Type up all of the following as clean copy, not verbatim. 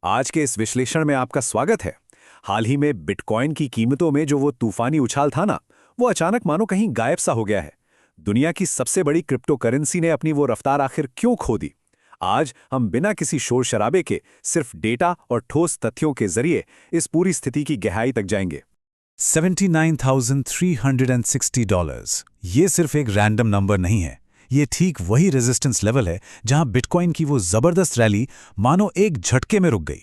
आज के इस विश्लेषण में आपका स्वागत है। हाल ही में बिटकॉइन की कीमतों में जो वो तूफानी उछाल था ना, वो अचानक मानो कहीं गायब सा हो गया है। दुनिया की सबसे बड़ी क्रिप्टो करेंसी ने अपनी वो रफ्तार आखिर क्यों खो दी? आज हम बिना किसी शोर शराबे के सिर्फ डेटा और ठोस तथ्यों के जरिए इस पूरी स्थिति की गहराई तक जाएंगे। $79,360 ये सिर्फ एक रैंडम नंबर नहीं है। ये ठीक वही रेजिस्टेंस लेवल है जहां बिटकॉइन की वो जबरदस्त रैली मानो एक झटके में रुक गई।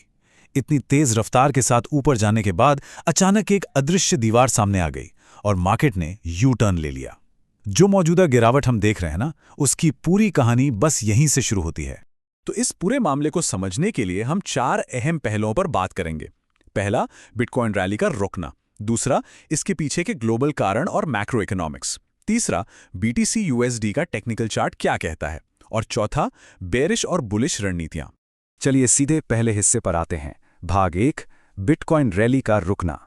इतनी तेज रफ्तार के साथ ऊपर जाने के बाद अचानक एक अदृश्य दीवार सामने आ गई और मार्केट ने यू टर्न ले लिया। जो मौजूदा गिरावट हम देख रहे हैं ना, उसकी पूरी कहानी बस यहीं से शुरू होती है। तो इस पूरे मामले को समझने के लिए हम 4 अहम पहलुओं पर बात करेंगे। पहला, बिटकॉइन रैली का रुकना। दूसरा, इसके पीछे के ग्लोबल कारण और मैक्रो इकोनॉमिक्स। तीसरा, बीटीसी यूएसडी का टेक्निकल चार्ट क्या कहता है। और चौथा, बेरिश और बुलिश रणनीतियां। चलिए सीधे पहले हिस्से पर आते हैं। भाग 1, बिटकॉइन रैली का रुकना।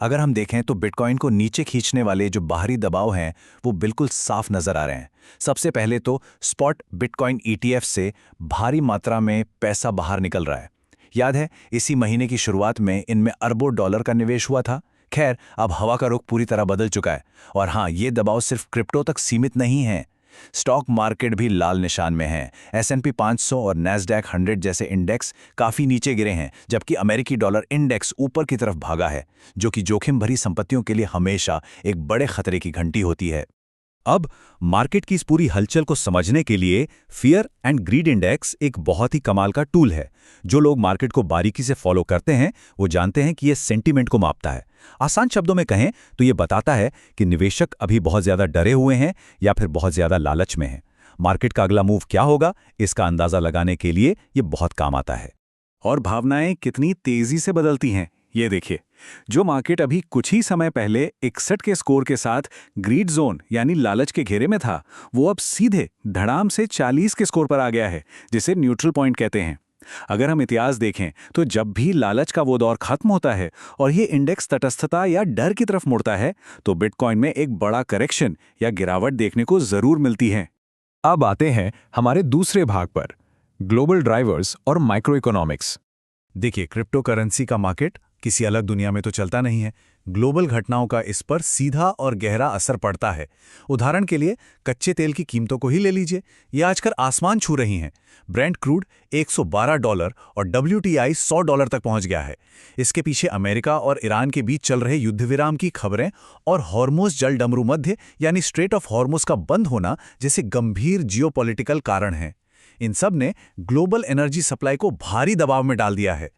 अगर हम देखें तो बिटकॉइन को नीचे खींचने वाले जो बाहरी दबाव हैं वो बिल्कुल साफ नजर आ रहे हैं। सबसे पहले तो स्पॉट बिटकॉइन ईटीएफ से भारी मात्रा में पैसा बाहर निकल रहा है। याद है, इसी महीने की शुरुआत में इनमें अरबों डॉलर का निवेश हुआ था। खैर, अब हवा का रुख पूरी तरह बदल चुका है। और हाँ, ये दबाव सिर्फ क्रिप्टो तक सीमित नहीं है। स्टॉक मार्केट भी लाल निशान में है। S&P 500 और नैस्डैक 100 जैसे इंडेक्स काफी नीचे गिरे हैं, जबकि अमेरिकी डॉलर इंडेक्स ऊपर की तरफ भागा है, जो कि जोखिम भरी संपत्तियों के लिए हमेशा एक बड़े खतरे की घंटी होती है। अब मार्केट की इस पूरी हलचल को समझने के लिए फियर एंड ग्रीड इंडेक्स एक बहुत ही कमाल का टूल है। जो लोग मार्केट को बारीकी से फॉलो करते हैं वो जानते हैं कि ये सेंटीमेंट को मापता है। आसान शब्दों में कहें तो ये बताता है कि निवेशक अभी बहुत ज्यादा डरे हुए हैं या फिर बहुत ज्यादा लालच में हैं। मार्केट का अगला मूव क्या होगा, इसका अंदाजा लगाने के लिए ये बहुत काम आता है। और भावनाएं कितनी तेजी से बदलती हैं, ये देखिए। जो मार्केट अभी कुछ ही समय पहले 61 के स्कोर के साथ ग्रीड जोन यानी लालच के घेरे में था, वो अब सीधे धड़ाम से 40 के स्कोर पर आ गया है, जिसे न्यूट्रल पॉइंट कहते हैं। अगर हम इतिहास देखें तो जब भी लालच का वो दौर खत्म होता है और ये इंडेक्स तटस्थता या डर की तरफ मुड़ता है, तो बिटकॉइन में एक बड़ा करेक्शन या गिरावट देखने को जरूर मिलती है। अब आते हैं हमारे दूसरे भाग पर, ग्लोबल ड्राइवर्स और माइक्रो इकोनॉमिक्स। देखिए, क्रिप्टो करेंसी का मार्केट किसी अलग दुनिया में तो चलता नहीं है। ग्लोबल घटनाओं का इस पर सीधा और गहरा असर पड़ता है। उदाहरण के लिए कच्चे तेल की कीमतों को ही ले लीजिए, ये आजकल आसमान छू रही हैं। ब्रेंट क्रूड $112 और WTI $100 तक पहुंच गया है। इसके पीछे अमेरिका और ईरान के बीच चल रहे युद्ध विराम की खबरें और हॉर्मुज़ जल डमरू मध्य यानी स्ट्रेट ऑफ हॉर्मुज़ का बंद होना जैसे गंभीर जियोपॉलिटिकल कारण हैं। इन सब ने ग्लोबल एनर्जी सप्लाई को भारी दबाव में डाल दिया है।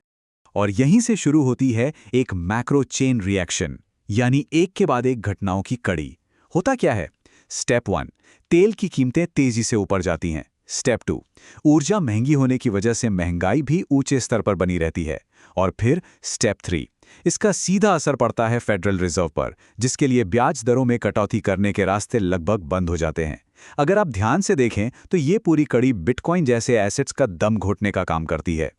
और यहीं से शुरू होती है एक मैक्रो चेन रिएक्शन, यानी एक के बाद एक घटनाओं की कड़ी। होता क्या है? स्टेप 1, तेल की कीमतें तेजी से ऊपर जाती हैं। स्टेप 2, ऊर्जा महंगी होने की वजह से महंगाई भी ऊंचे स्तर पर बनी रहती है। और फिर स्टेप 3, इसका सीधा असर पड़ता है फेडरल रिजर्व पर, जिसके लिए ब्याज दरों में कटौती करने के रास्ते लगभग बंद हो जाते हैं। अगर आप ध्यान से देखें तो ये पूरी कड़ी बिटकॉइन जैसे एसेट्स का दम घोटने का काम करती है।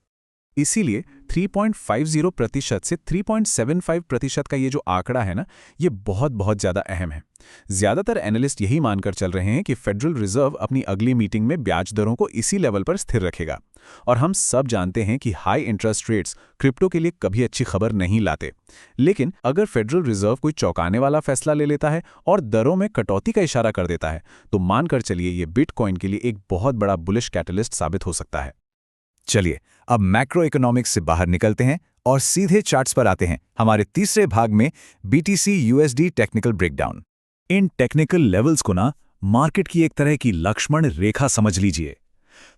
इसीलिए 3.50% से 3.75% का ये जो आंकड़ा है ना, ये बहुत ज़्यादा अहम है। ज़्यादातर एनालिस्ट यही मानकर चल रहे हैं कि फेडरल रिजर्व अपनी अगली मीटिंग में ब्याज दरों को इसी लेवल पर स्थिर रखेगा। और हम सब जानते हैं कि हाई इंटरेस्ट रेट्स क्रिप्टो के लिए कभी अच्छी खबर नहीं लाते। लेकिन अगर फेडरल रिजर्व कोई चौंकाने वाला फैसला ले लेता है और दरों में कटौती का इशारा कर देता है, तो मानकर चलिए ये बिटकॉइन के लिए एक बहुत बड़ा बुलिश कैटलिस्ट साबित हो सकता है। चलिए, अब मैक्रो इकोनॉमिक्स से बाहर निकलते हैं और सीधे चार्ट्स पर आते हैं। हमारे तीसरे भाग में बीटीसी यूएसडी टेक्निकल ब्रेकडाउन। इन टेक्निकल लेवल्स को ना मार्केट की एक तरह की लक्ष्मण रेखा समझ लीजिए।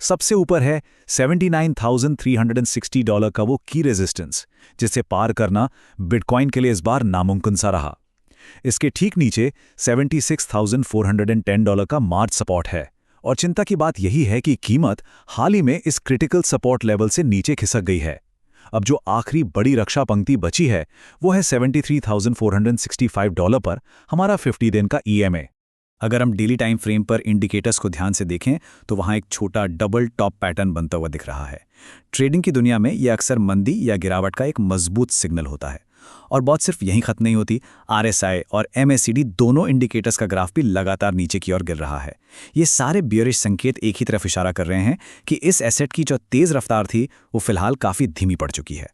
सबसे ऊपर है $79,360 का वो की रेजिस्टेंस, जिसे पार करना बिटकॉइन के लिए इस बार नामुमकिन सा रहा। इसके ठीक नीचे $76,410 का मार्च सपोर्ट है। और चिंता की बात यही है कि कीमत हाल ही में इस क्रिटिकल सपोर्ट लेवल से नीचे खिसक गई है। अब जो आखिरी बड़ी रक्षा पंक्ति बची है वो है $73,465 पर हमारा 50 दिन का EMA। अगर हम डेली टाइम फ्रेम पर इंडिकेटर्स को ध्यान से देखें तो वहां एक छोटा डबल टॉप पैटर्न बनता हुआ दिख रहा है। ट्रेडिंग की दुनिया में यह अक्सर मंदी या गिरावट का एक मजबूत सिग्नल होता है। और बहुत सिर्फ यहीं खत्म नहीं होती, RSI और MACD दोनों इंडिकेटर्स का ग्राफ भी लगातार नीचे की ओर गिर रहा है। ये सारे बियरिश संकेत एक ही तरफ इशारा कर रहे हैं कि इस एसेट की जो तेज़ रफ्तार थी वो फिलहाल काफ़ी धीमी पड़ चुकी है।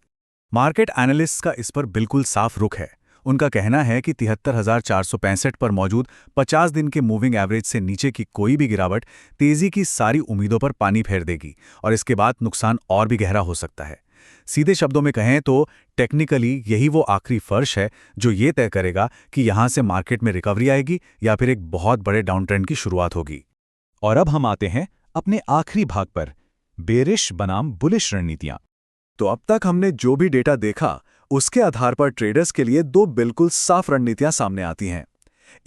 मार्केट एनालिस्ट्स का इस पर बिल्कुल साफ रुख है। उनका कहना है कि 73,465 पर मौजूद 50 दिन के मूविंग एवरेज से नीचे की कोई भी गिरावट तेजी की सारी उम्मीदों पर पानी फेर देगी और इसके बाद नुकसान और भी गहरा हो सकता है। सीधे शब्दों में कहें तो टेक्निकली यही वो आखिरी फर्श है जो ये तय करेगा कि यहां से मार्केट में रिकवरी आएगी या फिर एक बहुत बड़े डाउन ट्रेंड की शुरुआत होगी। और अब हम आते हैं अपने आखिरी भाग पर, बेरिश बनाम बुलिश रणनीतियां। तो अब तक हमने जो भी डेटा देखा उसके आधार पर ट्रेडर्स के लिए दो बिल्कुल साफ रणनीतियां सामने आती हैं।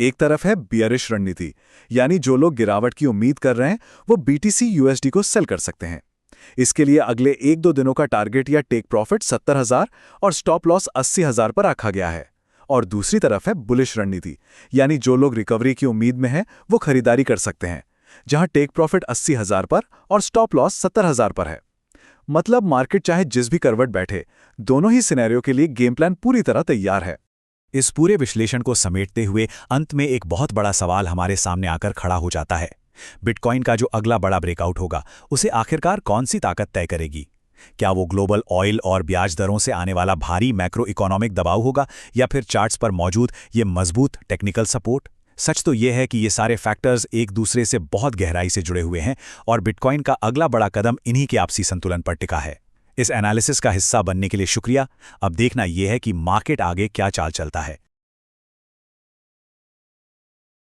एक तरफ है बियरिश रणनीति, यानी जो लोग गिरावट की उम्मीद कर रहे हैं वो BTC USD को सेल कर सकते हैं। इसके लिए अगले 1-2 दिनों का टारगेट या टेक प्रॉफिट 70,000 और स्टॉप लॉस 80,000 पर रखा गया है। और दूसरी तरफ है बुलिश रणनीति, यानी जो लोग रिकवरी की उम्मीद में हैं वो खरीदारी कर सकते हैं, जहां टेक प्रॉफिट 80,000 पर और स्टॉप लॉस 70,000 पर है। मतलब मार्केट चाहे जिस भी करवट बैठे, दोनों ही सिनेरियो के लिए गेम प्लान पूरी तरह तैयार है। इस पूरे विश्लेषण को समेटते हुए अंत में एक बहुत बड़ा सवाल हमारे सामने आकर खड़ा हो जाता है। बिटकॉइन का जो अगला बड़ा ब्रेकआउट होगा उसे आखिरकार कौन सी ताकत तय करेगी? क्या वो ग्लोबल ऑयल और ब्याज दरों से आने वाला भारी मैक्रो इकोनॉमिक दबाव होगा या फिर चार्ट्स पर मौजूद ये मजबूत टेक्निकल सपोर्ट? सच तो यह है कि ये सारे फैक्टर्स एक दूसरे से बहुत गहराई से जुड़े हुए हैं और बिटकॉइन का अगला बड़ा कदम इन्हीं के आपसी संतुलन पर टिका है। इस एनालिसिस का हिस्सा बनने के लिए शुक्रिया। अब देखना यह है कि मार्केट आगे क्या चाल चलता है।